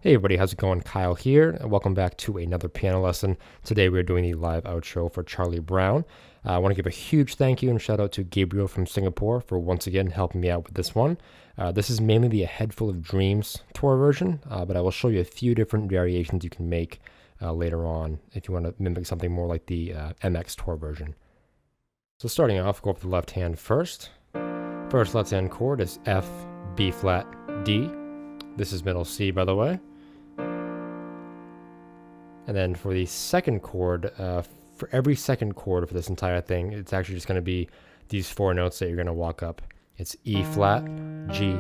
Hey everybody, how's it going? Kyle here, and welcome back to another piano lesson. Today we're doing the live outro for Charlie Brown. I want to give a huge thank you and shout out to Gabriel from Singapore for once again helping me out with this one. This is mainly the A Head Full of Dreams tour version, but I will show you a few different variations you can make later on if you want to mimic something more like the MX tour version. So starting off, go up to the left hand first. First left hand chord is F, B flat, D. This is middle C, by the way. And then for the second chord, for every second chord for this entire thing, it's actually just going to be these four notes that you're going to walk up. It's E flat, G,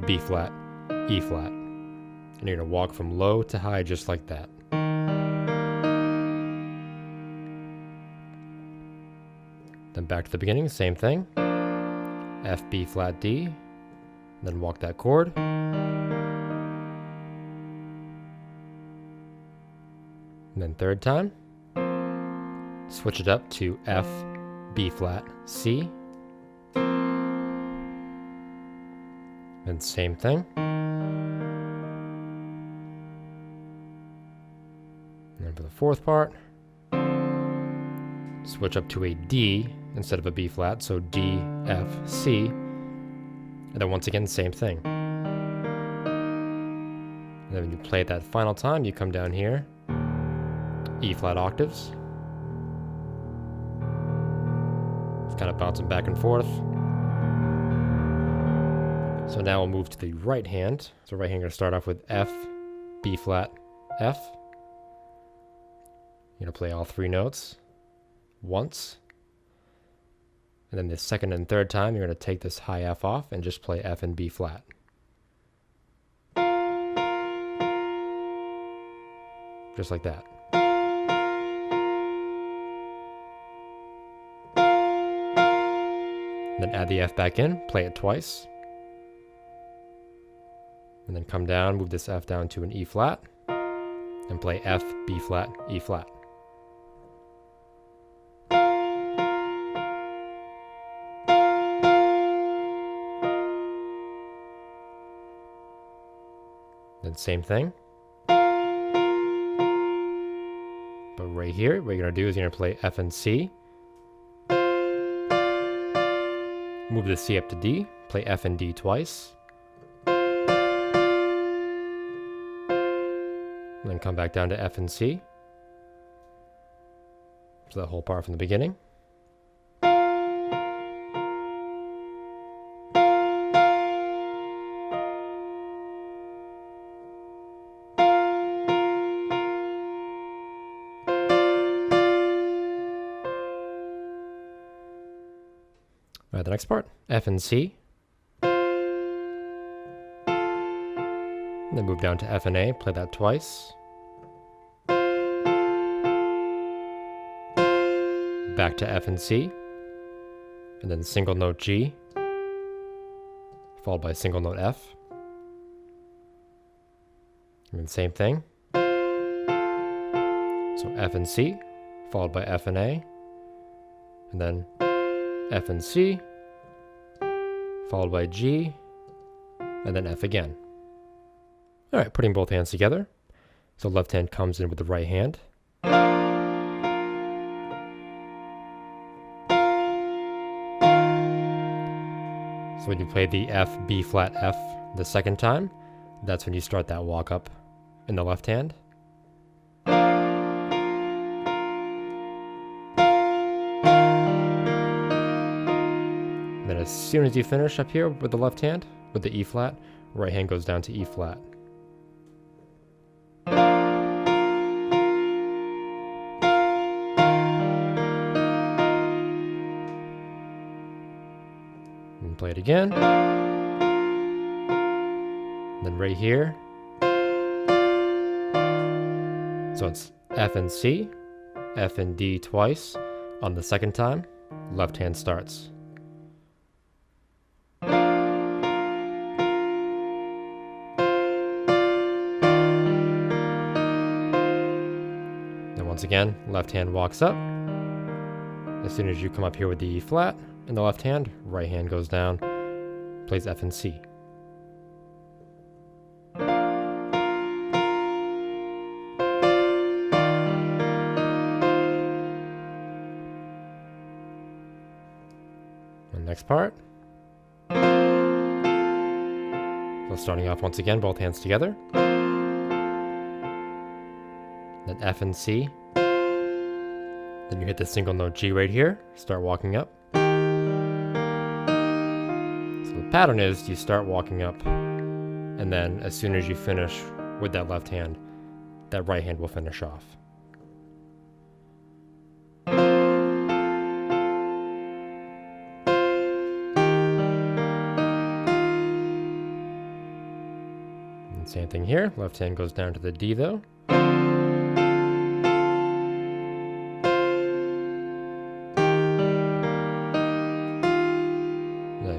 B flat, E flat. And you're going to walk from low to high just like that. Then back to the beginning, same thing. F, B flat, D. Then walk that chord. And then third time, switch it up to F, B flat, C. Then same thing. And then for the fourth part, switch up to a D instead of a B flat, so D, F, C. And then once again, same thing. And then when you play it that final time, you come down here, E flat octaves. It's kind of bouncing back and forth. So now we'll move to the right hand. So right hand, going to start off with F, B flat, F. You're going to play all three notes once. And then the second and third time, you're going to take this high F off and just play F and B flat. Just like that. Then add the F back in, play it twice. And then come down, move this F down to an E flat, and play F, B flat, E flat. Then same thing. But right here, what you're going to do is you're going to play F and C. Move the C up to D, play F and D twice. And then come back down to F and C. So that whole part from the beginning. Alright, the next part, F and C. And then move down to F and A, play that twice. Back to F and C. And then single note G, followed by single note F. And then same thing. So F and C, followed by F and A. And then F and C, followed by G, and then F again. All right, putting both hands together. So left hand comes in with the right hand. So when you play the F, B flat, F the second time, that's when you start that walk up in the left hand. As soon as you finish up here with the left hand, with the E flat, right hand goes down to E flat. And play it again. Then right here. So it's F and C, F and D twice. On the second time, left hand starts. Once again, left hand walks up. As soon as you come up here with the E flat in the left hand, right hand goes down, plays F and C. next part. So starting off once again, both hands together. Then F and C. Then you hit the single note G right here, start walking up. So the pattern is you start walking up, and then as soon as you finish with that left hand, that right hand will finish off. And same thing here, left hand goes down to the D though.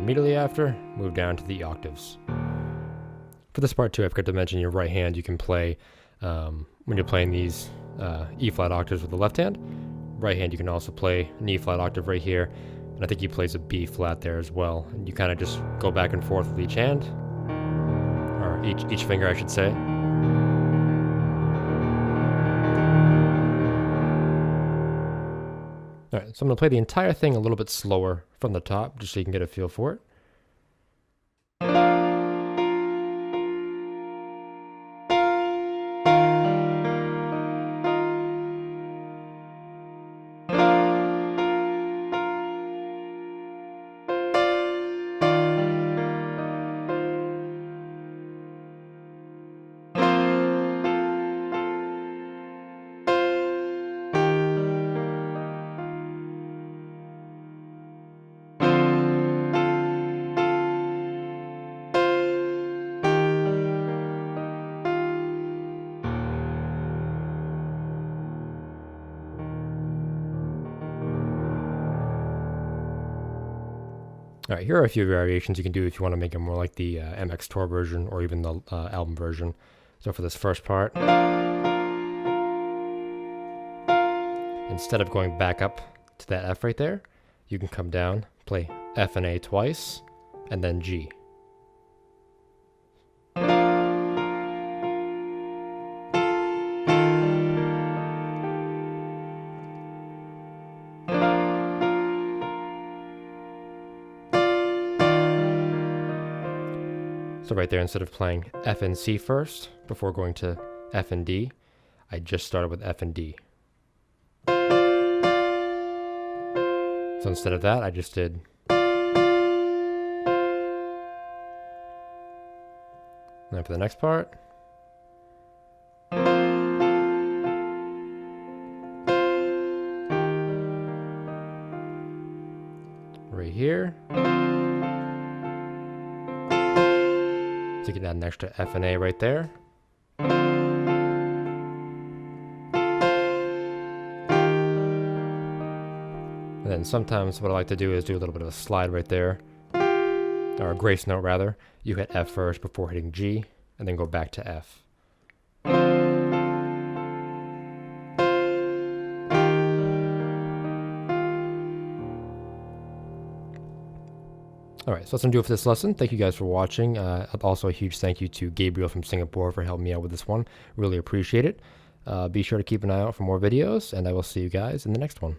Immediately after, move down to the octaves. For this part too, I forgot to mention your right hand you can play when you're playing these E flat octaves with the left hand. Right hand you can also play an E flat octave right here, and I think he plays a B flat there as well. And you kind of just go back and forth with each hand, or each finger I should say. Alright, so I'm going to play the entire thing a little bit slower from the top, just so you can get a feel for it. Alright, here are a few variations you can do if you want to make it more like the MX Tour version or even the album version. So for this first part, instead of going back up to that F right there, you can come down, play F and A twice, and then G. So right there, instead of playing F and C first, before going to F and D, I just started with F and D. So instead of that, I just did. Now for the next part. Right here. So you can add an extra F and A right there. And then sometimes what I like to do is do a little bit of a slide right there, or a grace note rather. You hit F first before hitting G, and then go back to F. Alright, so that's going to do it for this lesson. Thank you guys for watching. Also a huge thank you to Gabriel from Singapore for helping me out with this one. Really appreciate it. Be sure to keep an eye out for more videos, and I will see you guys in the next one.